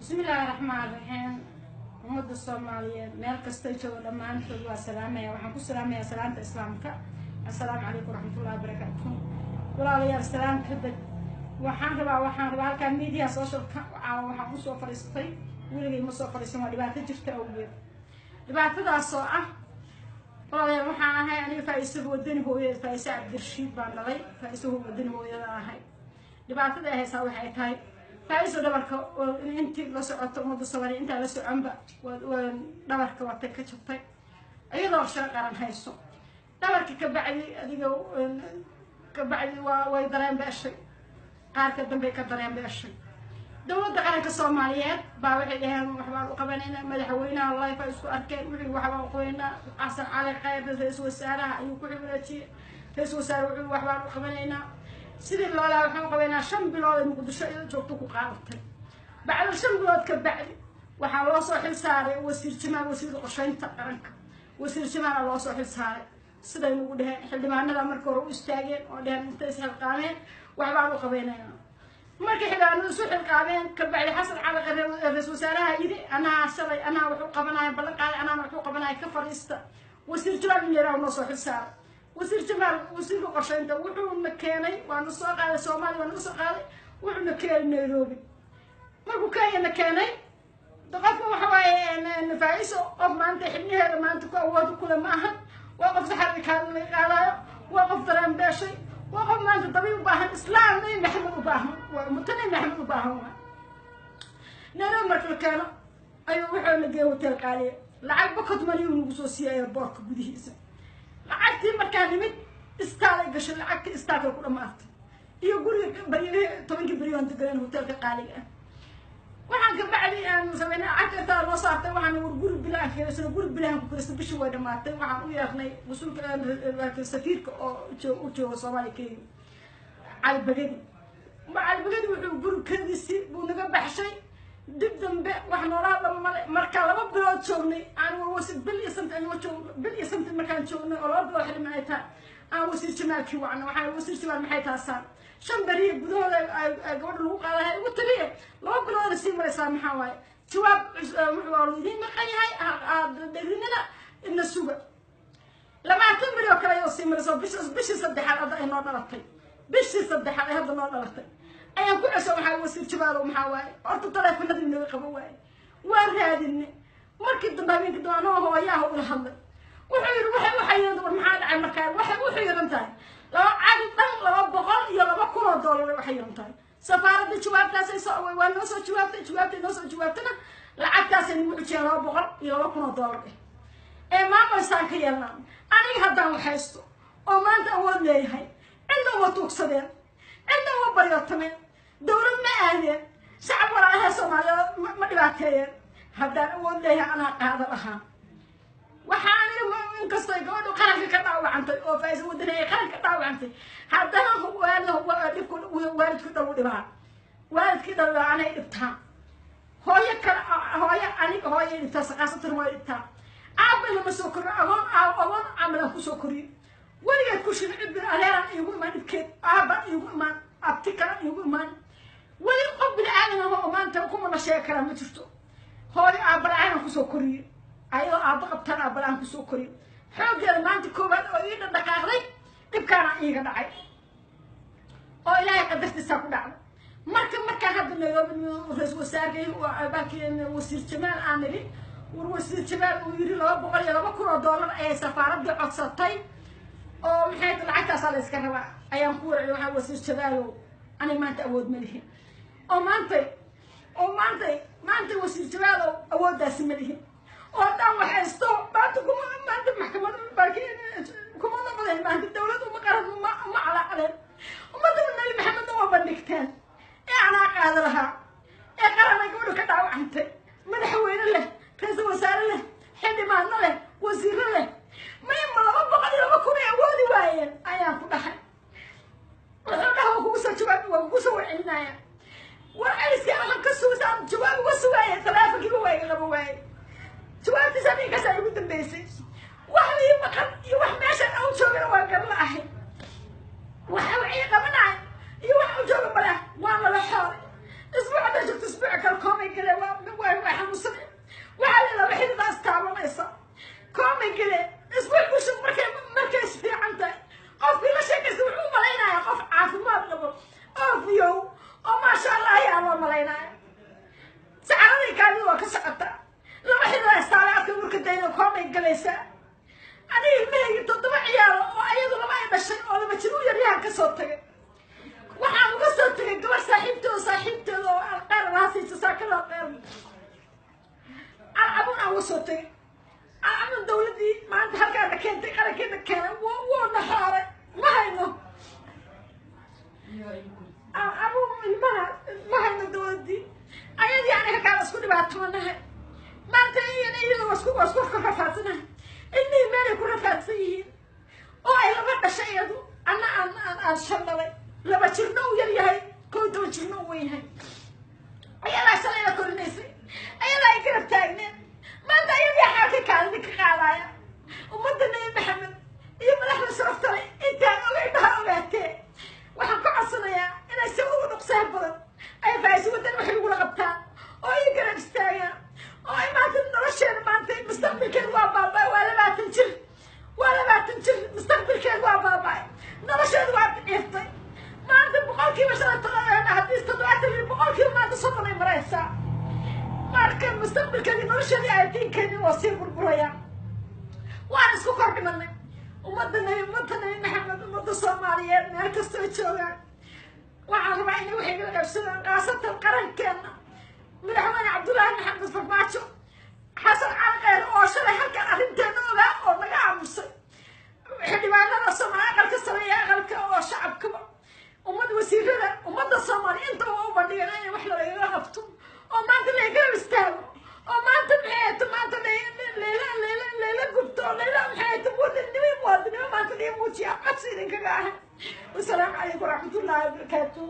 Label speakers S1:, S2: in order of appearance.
S1: بسم الله الرحمن الرحيم. ummadda Soomaaliyeed meel kasta jooga dhamaantood waa salaamaya waxaan ku salaamayaa salaanta islaamka assalaamu calaykum waraxmatullaahi wabarakaatuh walaalayaal salaam kadib waxaan rabaa halka media social-ka waxaan ku soo fariistay wiilgay ma soo fariisan waa dhibaato jirta awgeed dhibaatadaas oo ah walaalayaal waxaan ahay aniga Faa'iiso wadani hooyada Faa'iiso Cabdirashiid baan dhalay Faa'iiso wadani hooyada ahay dhibaatada ay haysaa waxay tahay Faa'iiso dhabarka intii la socoto ummadda Soomaaliyeed inta la soconba dhabarka watay ka jabtay iyadoo shaqo qaran hayso dhabarka ka bacdi adiga ka bacdi way dareen beeshay qaarka dambe ka dareen beeshay dawladda qaranka Soomaaliyeed baa waxay dhaheen waxbaan u qabanayna madaxweynaha live ay isku arkeen wixii waxbaan u qabanayna Xasan Cali Khayr ra'iisul wasaaraha ayuu ku xibnaatiyay ra'iisul wasaaraha wuxuu waxbaan u qabanayna sidii loola waxaan qabanaa 5 bilood Muqdisho iyo joogto ku qaadatay bacda 5 bilood ka bacdi waxa loo soo xil saaray wasiir Jamaal wasiirka qorsheynta qaranka wasiir Jamaal loo soo xil saaray sida ay ugu dhaheen xildhibaanada markii hore u istaageen oo dhaheen intay is xilqaameen waxbaan u qabanayna markii xildhibaanadu soo xilqaameen ka bacdi Xasan Cali Khayr ra'iisul wasaaraha yiri ana wuxuu qabanaya ballan qaaday ana wuxuu qabanaya ka fariista wasiir Jamaal inuu noo soo xil saaray wasiir Jamaal wasiirka qorsheynta wuxuu nakeenay waana soo qaaday Soomaaliya waana soo qaaday wuxuu nakeenay Nairobi markuu kayana keenay dadka waxa waaye Faa'iiso qof maanta xilligeeda maanta ku awood ku leh maaha waa qof saxabi kaadna qaadayo waa qof dareen beeshay waa qof maanta dabiib u baahan islaam iyo maxamed u baahan waa mutane maxamed u baahan Nairobi markuu keeno ayuu wuxuu la geeyay hotel qaaliye lacag bakad maliyun ugu soo siiyay boorka gudihiisa lacagtii markaa nimid istaalay gashay lacagtii istaalka ku dhamaatay iyo guriga bariye 10 bilyan degan hotelka qaaliga waxaan ka bacdi aan sameynay lacagta loo saartay waxaan guri bilaan keenay guri bilaan ku kirista bishii way dhamaatay waxaan u yeernay wasuulka safiirka oo u jooga Soomaaliya albagadi wuxuu guri kadisi buu naga baxshay dib dambe wax noolaa lama marka laba bilood joognay aan wasiir bil iyo sanad markaan joognay oo laba bilood xilma ay tahay aan wasiir Jamaalkii wacna waxaan wasiir Jamaal maxay taasaan 5 bari gudahooda ay gabadha lagu qaadahay ugu taliye laba bilood si maraysaa maxaa waaye jawaab wuxuu leeyahay maqan yahay dadinada in suuga lama tamir oo kale oo si marayso bishii saddexaad hadda ay noo dhalatay bishii saddexaad ay hadda noo dhalatay ayaan ku cusub waxa wasiir Jamaal maxaa waaye horta taleefanadii naga qabo waaye waan raadinay markii dambe habeenkii doonaa hooyaha ula hadlay wuxuu yiri waxa yiraahdo maxaa dhacay markaa wuxuu yirantahay $200 iyo $200 waxa yirantahay safaaradda jawaabtaas ay soo way noo soo jawaabtana lacagtaas ay ugu jeen $200 iyo $200 maamul saan ka yeelnaa aniga haddaan waxaysto oo maanta awood leeyahay cidna waa tuugsadeen cidna waa baryotameen dawlad ma aadeen shacab walaalaha Soomaaliyeed ma dhibaateeyeen haddaan awood leeyahay anaa qaada lahaa waxaan in kastoo gabadhu qaranka ka dhaawacantay oo Faa'iiso wadani ay qaranka dhaawacantay haddana waalidku dhaw dhibaa waalidkii dhaw anay dhibtaa hooyo aniga hooyo dhibtaa saqaasatan way dhibtaa aabana ma soo koriyo agoon amalan ku soo koriyo weligeed ku shin cibir aleeran igu imaan dhibkeed aaba igu imaan abtikana igu imaan weli qof bilaadan oo maanta kuma la sheeg kara ma jirto hooyo aabana ku soo koriyo ayoo aaba qabtaan aabaan ku soo koriyo xoogeeda maanta koobaad oo ii dhaqaaqday dibkaana iiga dhacay oo ilaahay qadartiisa ku dhacday marka hadda Nairobi ra'iisul wasaarkii oo aabakeen wasiir Jamaal aaniri wasiir Jamaal uu yiri $200 iyo $200 ay safaaradda codsatay oo maxay lacagtaas la iska rabaa ayaan ku warcay waxa wasiir Jamaal ani maanta awood ma lihin oo maanta wasiir Jamaal awooddaas ma lihin oo dhan waxaysto maanta maxkamadda kuma noqdeen maanta dawladdu ma qaran ma calaaqadeen ummadda nabi maxamed oo bandhigteen ana qaada lahaa qaranka gabadhu ka dhaawacantay madaxweyne leh ra'iisul wasaare leh xildhibaan leh wasiir leh ma $200 iyo $200 awoodi waayeen ayaan ku dhahay wuxuu kugu soo jawaab waa kugu soo wacinaaya war ayska aan ka soo saan jawaab uga sugaaya taleefankii waa laba waay jawaabti sameey ka soo ugu dambeysay wax li maqan iyo wax meesha aan joogana waa gar la ahay waxa ay qabanay iyo wax u jooga bala waa la xoor isbuuc da jogto isbuuc kale koomay kale waa shaqeynaya sacaradii kaadi waa ka socotaa laba xilaa istaalaadka marka dayna koomay galaysaa aniga ilmahaygi 7 ciyaaro oo ayadu laba ay dhashay oo laba jir u yaryahan ka soo tagay waxaan uga soo tagay gabar saaxiibteeda oo qaar lahaasiisa saakada qeyb abun aan soo tagay ama dawladii maanta halkaana keentay qarankeena keena wuu naxaaray ma hayno abu ilmaha ma hayno dawladii ayadii yani halkaan isku dhibaatoonahay maanta iyada wasku ka rafaadsanahay ilmihii meelay ku rafaadsan yihiin oo ay laba dhashay iyadu ana aan shandhalay laba jirna u yar yahay 12 jirna u weyn yahay ayadaa shalayla korinaysay ayadaa ay garab taagneen maanta ayadii xaalkay kaalidi ka qaadaya ummadda nabi maxamed iyo madaxda sharafta leh intaan ogeynaha ogaatee waxaan ka codsanayaa inay si ugu dhuqsaha badan ay faaiso wadan waxay ugula qabtaan oo ay garab istaagaan oo ay maanta nolosheena maanta mustaqbalkeeda waa baaba'ay waa 20 jir mustaqbalkeeda waa baaba'ay nolosheeda waa daciiftay maanta boqolkiiba 5 haddii 7 maanta 30 ay maraysaa marka mustaqbalkeedii nolosheedii ay diinkeedii waa sii burburaya waan isku kor dhimanay ummadda nabi maxamed ummadda soomaaliyeed meel kastoo joogaan waxaan rabaa inay waxay kala qabsadaan qaasatan qarankeena madaxweyne cabdullaahi maxamed farmaajo xasan cali kheyre oo shalay halkan arrinteena ogaa oo naga aamusay xildhibaanada soomaali aqalka sare iyo aqalka oo shacabkaba wasiirada ummadda soomaaliya inta u bandhigan inay wax lagaga qabto oo maanta laga istaago oo maanta maanta layla gubto layla muwaadiniin maanta liimuujiya codsi idinkaga ahay wasalaamu calaykum waraxmatullaahi wabarakaatuh